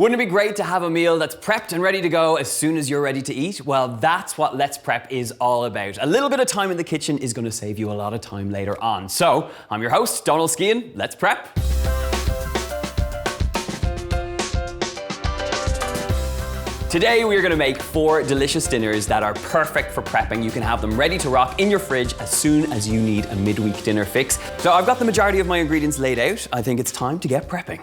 Wouldn't it be great to have a meal that's prepped and ready to go as soon as you're ready to eat? Well, that's what Let's Prep is all about. A little bit of time in the kitchen is going to save you a lot of time later on. So, I'm your host, Donal Skehan. Let's prep. Today we are going to make 4 delicious dinners that are perfect for prepping. You can have them ready to rock in your fridge as soon as you need a midweek dinner fix. So I've got the majority of my ingredients laid out. I think it's time to get prepping.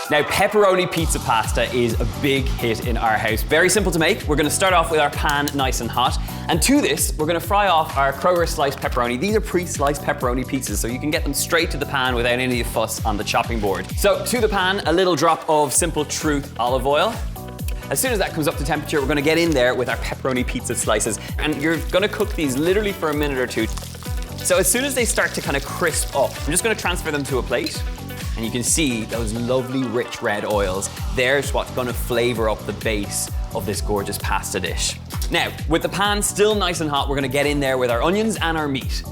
Now, pepperoni pizza pasta is a big hit in our house. Very simple to make. We're gonna start off with our pan nice and hot. And to this, we're gonna fry off our Kroger sliced pepperoni. These are pre-sliced pepperoni pizzas, so you can get them straight to the pan without any fuss on the chopping board. So to the pan, a little drop of Simple Truth olive oil. As soon as that comes up to temperature, we're gonna get in there with our pepperoni pizza slices. And you're gonna cook these literally for a minute or two. So as soon as they start to kind of crisp up, I'm just gonna transfer them to a plate. And you can see those lovely rich red oils. There's what's gonna flavor up the base of this gorgeous pasta dish. Now, with the pan still nice and hot, we're gonna get in there with our onions and our meat.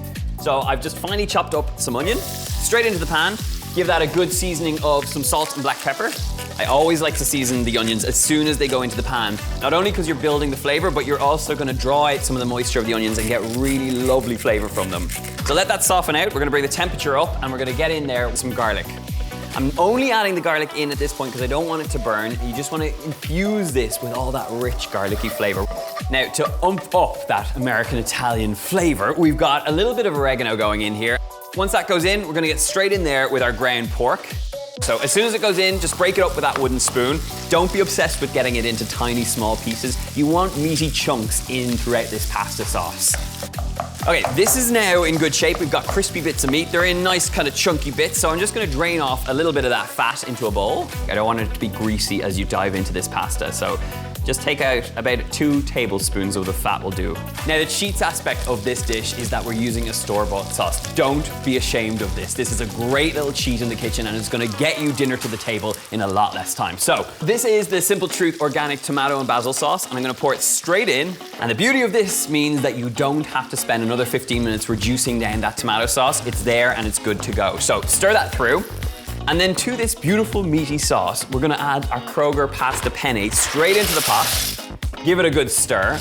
So I've just finely chopped up some onion, straight into the pan, give that a good seasoning of some salt and black pepper. I always like to season the onions as soon as they go into the pan. Not only because you're building the flavor, but you're also gonna draw out some of the moisture of the onions and get really lovely flavor from them. So let that soften out. We're gonna bring the temperature up and we're gonna get in there with some garlic. I'm only adding the garlic in at this point because I don't want it to burn. You just want to infuse this with all that rich garlicky flavor. Now, to ump up that American-Italian flavor, we've got a little bit of oregano going in here. Once that goes in, we're gonna get straight in there with our ground pork. So as soon as it goes in, just break it up with that wooden spoon. Don't be obsessed with getting it into tiny, small pieces. You want meaty chunks in throughout this pasta sauce. Okay, this is now in good shape. We've got crispy bits of meat. They're in nice kind of chunky bits, so I'm just gonna drain off a little bit of that fat into a bowl. I don't want it to be greasy as you dive into this pasta, so just take out about 2 tablespoons of the fat will do. Now, the cheats aspect of this dish is that we're using a store-bought sauce. Don't be ashamed of this. This is a great little cheat in the kitchen and it's gonna get you dinner to the table in a lot less time. So, this is the Simple Truth organic tomato and basil sauce, and I'm gonna pour it straight in. And the beauty of this means that you don't have to spend another 15 minutes reducing down that tomato sauce. It's there and it's good to go. So, stir that through. And then to this beautiful meaty sauce, we're gonna add our Kroger pasta penne straight into the pot. Give it a good stir.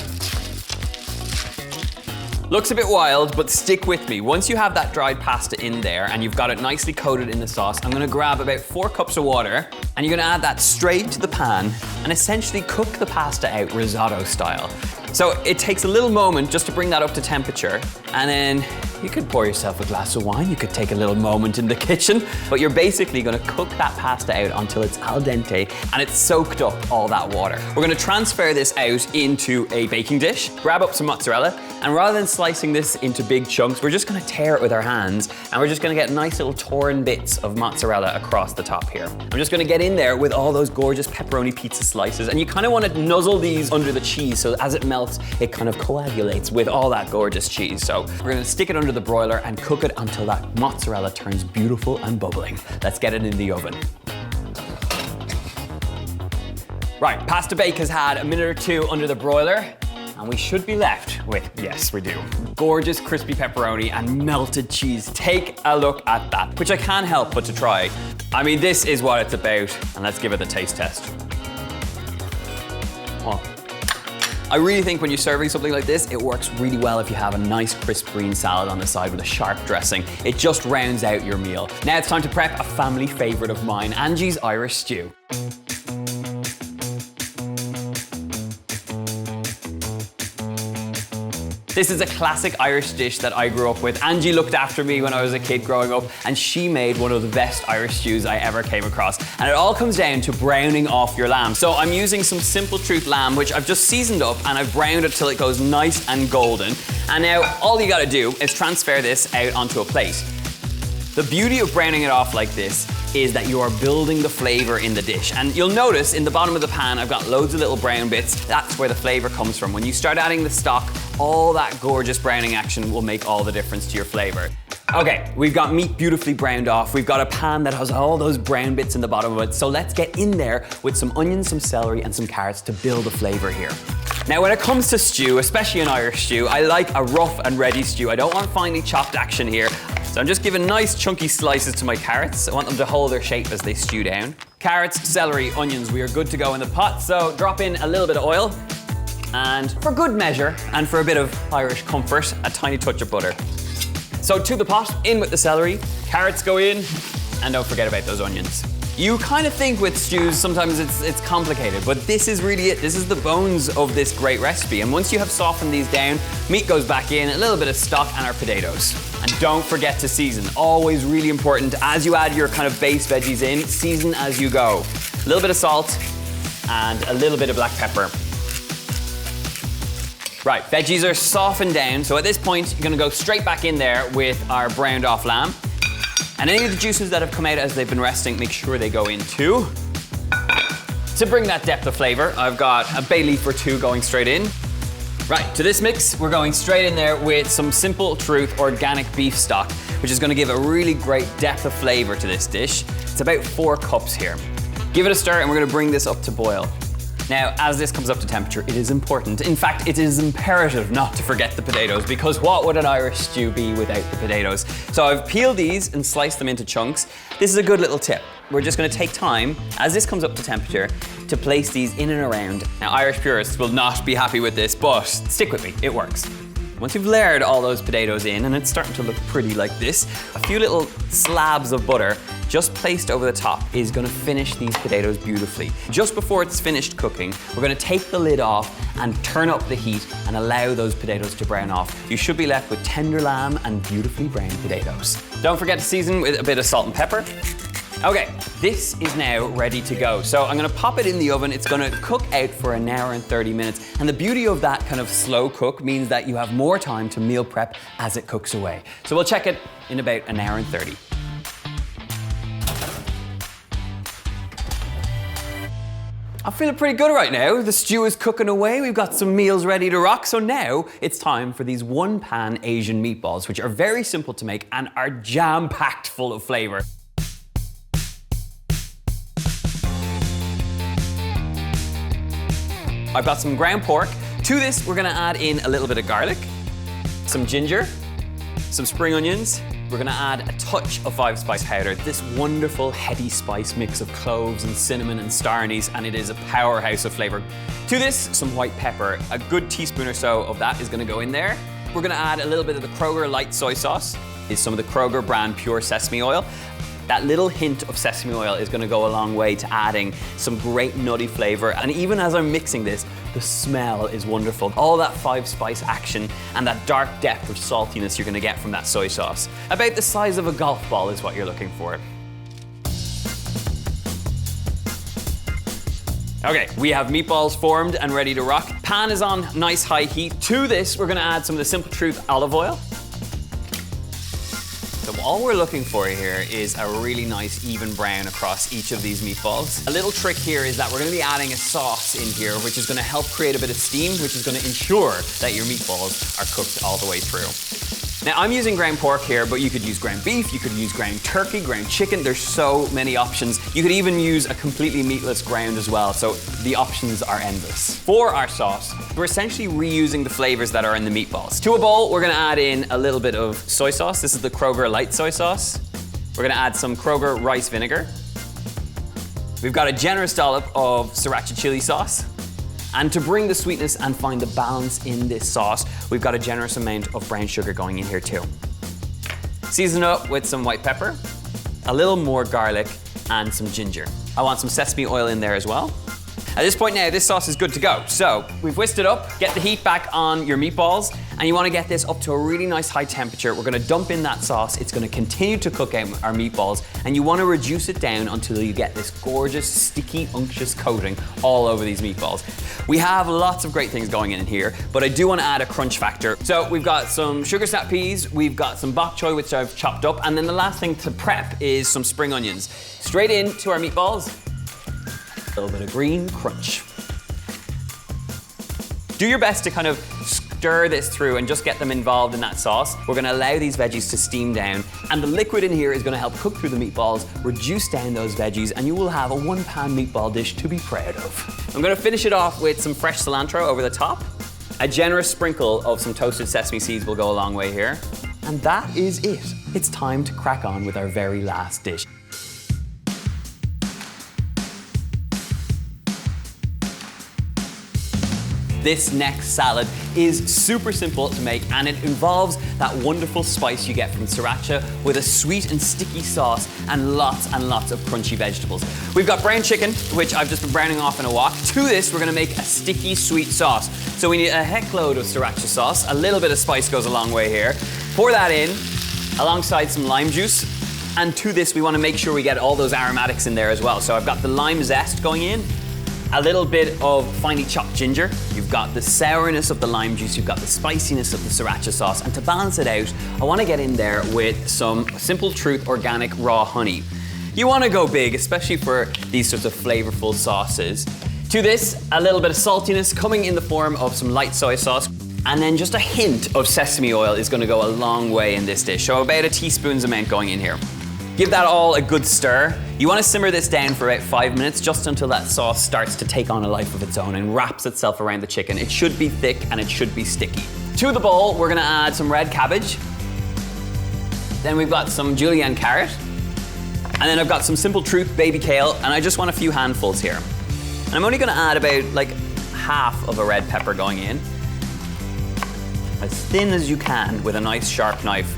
Looks a bit wild, but stick with me. Once you have that dried pasta in there and you've got it nicely coated in the sauce, I'm gonna grab about 4 cups of water and you're gonna add that straight to the pan and essentially cook the pasta out risotto style. So it takes a little moment just to bring that up to temperature, and then you could pour yourself a glass of wine, you could take a little moment in the kitchen, but you're basically gonna cook that pasta out until it's al dente and it's soaked up all that water. We're gonna transfer this out into a baking dish, grab up some mozzarella, and rather than slicing this into big chunks, we're just gonna tear it with our hands, and we're just gonna get nice little torn bits of mozzarella across the top here. I'm just gonna get in there with all those gorgeous pepperoni pizza slices, and you kind of wanna nuzzle these under the cheese so as it melts, it kind of coagulates with all that gorgeous cheese. So we're gonna stick it under the broiler and cook it until that mozzarella turns beautiful and bubbling. Let's get it in the oven. Right, pasta bake has had a minute or 2 under the broiler, and we should be left with, yes, we do, gorgeous crispy pepperoni and melted cheese. Take a look at that, which I can't help but to try. I mean, this is what it's about, and let's give it the taste test. Oh. I really think when you're serving something like this, it works really well if you have a nice crisp green salad on the side with a sharp dressing. It just rounds out your meal. Now it's time to prep a family favorite of mine, Angie's Irish stew. This is a classic Irish dish that I grew up with. Angie looked after me when I was a kid growing up, and she made one of the best Irish stews I ever came across. And it all comes down to browning off your lamb. So I'm using some Simple Truth lamb, which I've just seasoned up, and I've browned it till it goes nice and golden. And now all you gotta do is transfer this out onto a plate. The beauty of browning it off like this is that you are building the flavor in the dish. And you'll notice in the bottom of the pan, I've got loads of little brown bits. That's where the flavor comes from. When you start adding the stock, all that gorgeous browning action will make all the difference to your flavor. Okay, we've got meat beautifully browned off. We've got a pan that has all those brown bits in the bottom of it. So let's get in there with some onions, some celery, and some carrots to build a flavor here. Now, when it comes to stew, especially an Irish stew, I like a rough and ready stew. I don't want finely chopped action here. So I'm just giving nice chunky slices to my carrots. I want them to hold their shape as they stew down. Carrots, celery, onions, we are good to go in the pot. So drop in a little bit of oil. And for good measure, and for a bit of Irish comfort, a tiny touch of butter. So to the pot, in with the celery, carrots go in, and don't forget about those onions. You kind of think with stews, sometimes it's complicated, but this is really it. This is the bones of this great recipe. And once you have softened these down, meat goes back in, a little bit of stock, and our potatoes. And don't forget to season. Always really important. As you add your kind of base veggies in, season as you go. A little bit of salt, and a little bit of black pepper. Right, veggies are softened down, so at this point, you're gonna go straight back in there with our browned off lamb. And any of the juices that have come out as they've been resting, make sure they go in too. To bring that depth of flavor, I've got a bay leaf or two going straight in. Right, to this mix, we're going straight in there with some Simple Truth organic beef stock, which is gonna give a really great depth of flavor to this dish. It's about 4 cups here. Give it a stir and we're gonna bring this up to boil. Now, as this comes up to temperature, it is important. In fact, it is imperative not to forget the potatoes, because what would an Irish stew be without the potatoes? So I've peeled these and sliced them into chunks. This is a good little tip. We're just gonna take time, as this comes up to temperature, to place these in and around. Now, Irish purists will not be happy with this, but stick with me, it works. Once you've layered all those potatoes in, and it's starting to look pretty like this, a few little slabs of butter just placed over the top is gonna finish these potatoes beautifully. Just before it's finished cooking, we're gonna take the lid off and turn up the heat and allow those potatoes to brown off. You should be left with tender lamb and beautifully browned potatoes. Don't forget to season with a bit of salt and pepper. Okay, this is now ready to go. So I'm gonna pop it in the oven. It's gonna cook out for 1 hour and 30 minutes. And the beauty of that kind of slow cook means that you have more time to meal prep as it cooks away. So we'll check it in about 1 hour and 30. I'm feeling pretty good right now. The stew is cooking away. We've got some meals ready to rock. So now it's time for these one-pan Asian meatballs, which are very simple to make and are jam-packed full of flavor. I've got some ground pork. To this, we're gonna add in a little bit of garlic, some ginger, some spring onions. We're gonna add a touch of 5-spice powder, this wonderful heady spice mix of cloves and cinnamon and star anise, and it is a powerhouse of flavor. To this, some white pepper. A good teaspoon or so of that is gonna go in there. We're gonna add a little bit of the Kroger light soy sauce, is some of the Kroger brand pure sesame oil. That little hint of sesame oil is gonna go a long way to adding some great nutty flavor. And even as I'm mixing this, the smell is wonderful. All that 5-spice action and that dark depth of saltiness you're gonna get from that soy sauce. About the size of a golf ball is what you're looking for. Okay, we have meatballs formed and ready to rock. Pan is on nice high heat. To this, we're gonna add some of the Simple Truth olive oil. So all we're looking for here is a really nice even brown across each of these meatballs. A little trick here is that we're gonna be adding a sauce in here, which is gonna help create a bit of steam, which is gonna ensure that your meatballs are cooked all the way through. Now I'm using ground pork here, but you could use ground beef, you could use ground turkey, ground chicken. There's so many options. You could even use a completely meatless ground as well, so the options are endless. For our sauce, we're essentially reusing the flavors that are in the meatballs. To a bowl, we're gonna add in a little bit of soy sauce. This is the Kroger light soy sauce. We're gonna add some Kroger rice vinegar. We've got a generous dollop of sriracha chili sauce. And to bring the sweetness and find the balance in this sauce, we've got a generous amount of brown sugar going in here too. Season up with some white pepper, a little more garlic, and some ginger. I want some sesame oil in there as well. At this point now, this sauce is good to go. So we've whisked it up, get the heat back on your meatballs, and you wanna get this up to a really nice high temperature. We're gonna dump in that sauce. It's gonna continue to cook out our meatballs, and you wanna reduce it down until you get this gorgeous, sticky, unctuous coating all over these meatballs. We have lots of great things going in here, but I do wanna add a crunch factor. So we've got some sugar snap peas, we've got some bok choy, which I've chopped up, and then the last thing to prep is some spring onions. Straight into our meatballs. A little bit of green crunch. Do your best to kind of stir this through and just get them involved in that sauce. We're gonna allow these veggies to steam down, and the liquid in here is gonna help cook through the meatballs, reduce down those veggies, and you will have a one-pan meatball dish to be proud of. I'm gonna finish it off with some fresh cilantro over the top. A generous sprinkle of some toasted sesame seeds will go a long way here. And that is it. it's time to crack on with our very last dish. This next salad is super simple to make, and it involves that wonderful spice you get from sriracha with a sweet and sticky sauce and lots of crunchy vegetables. We've got brown chicken, which I've just been browning off in a wok. To this, we're gonna make a sticky sweet sauce. So we need a heck load of sriracha sauce. A little bit of spice goes a long way here. Pour that in alongside some lime juice. And to this, we wanna make sure we get all those aromatics in there as well. So I've got the lime zest going in, a little bit of finely chopped ginger. You've got the sourness of the lime juice, you've got the spiciness of the sriracha sauce, and to balance it out, I wanna get in there with some Simple Truth organic raw honey. You wanna go big, especially for these sorts of flavorful sauces. To this, a little bit of saltiness coming in the form of some light soy sauce, and then just a hint of sesame oil is gonna go a long way in this dish. So about a teaspoon's amount going in here. Give that all a good stir. You want to simmer this down for about 5 minutes, just until that sauce starts to take on a life of its own and wraps itself around the chicken. It should be thick and it should be sticky. To the bowl, we're gonna add some red cabbage. Then we've got some julienne carrot. And then I've got some Simple Truth baby kale, and I just want a few handfuls here. And I'm only gonna add about like half of a red pepper going in. As thin as you can with a nice sharp knife.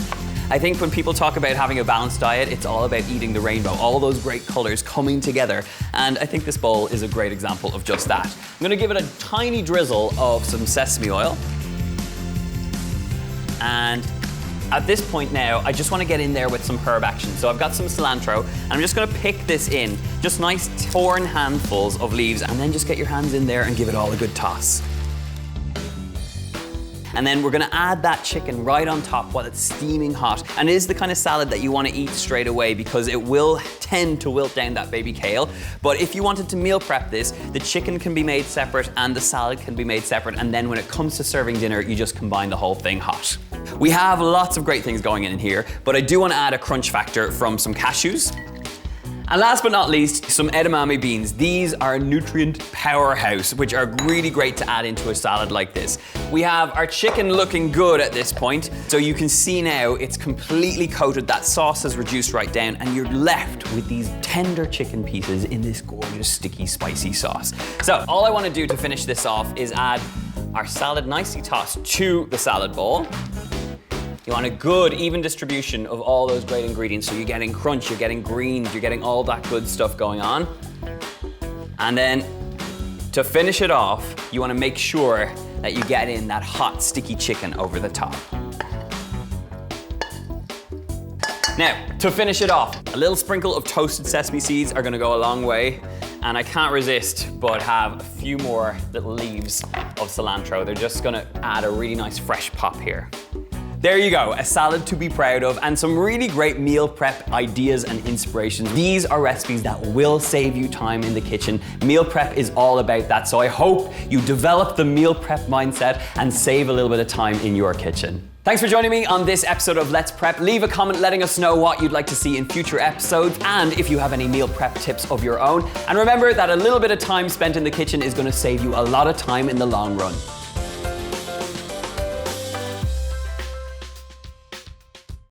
I think when people talk about having a balanced diet, it's all about eating the rainbow, all those great colors coming together. And I think this bowl is a great example of just that. I'm gonna give it a tiny drizzle of some sesame oil. And at this point now, I just wanna get in there with some herb action. So I've got some cilantro, and I'm just gonna pick this in, just nice torn handfuls of leaves, and then just get your hands in there and give it all a good toss. And then we're gonna add that chicken right on top while it's steaming hot. And it is the kind of salad that you wanna eat straight away because it will tend to wilt down that baby kale. But if you wanted to meal prep this, the chicken can be made separate and the salad can be made separate. And then when it comes to serving dinner, you just combine the whole thing hot. We have lots of great things going in here, but I do wanna add a crunch factor from some cashews. And last but not least, some edamame beans. These are a nutrient powerhouse, which are really great to add into a salad like this. We have our chicken looking good at this point. So you can see now it's completely coated. That sauce has reduced right down, and you're left with these tender chicken pieces in this gorgeous, sticky, spicy sauce. So all I want to do to finish this off is add our salad nicely tossed to the salad bowl. You want a good, even distribution of all those great ingredients. So you're getting crunch, you're getting greens, you're getting all that good stuff going on. And then to finish it off, you want to make sure that you get in that hot, sticky chicken over the top. Now, to finish it off, a little sprinkle of toasted sesame seeds are gonna go a long way. And I can't resist but have a few more little leaves of cilantro. They're just gonna add a really nice fresh pop here. There you go, a salad to be proud of and some really great meal prep ideas and inspirations. These are recipes that will save you time in the kitchen. Meal prep is all about that, so I hope you develop the meal prep mindset and save a little bit of time in your kitchen. Thanks for joining me on this episode of Let's Prep. Leave a comment letting us know what you'd like to see in future episodes and if you have any meal prep tips of your own. And remember that a little bit of time spent in the kitchen is going to save you a lot of time in the long run.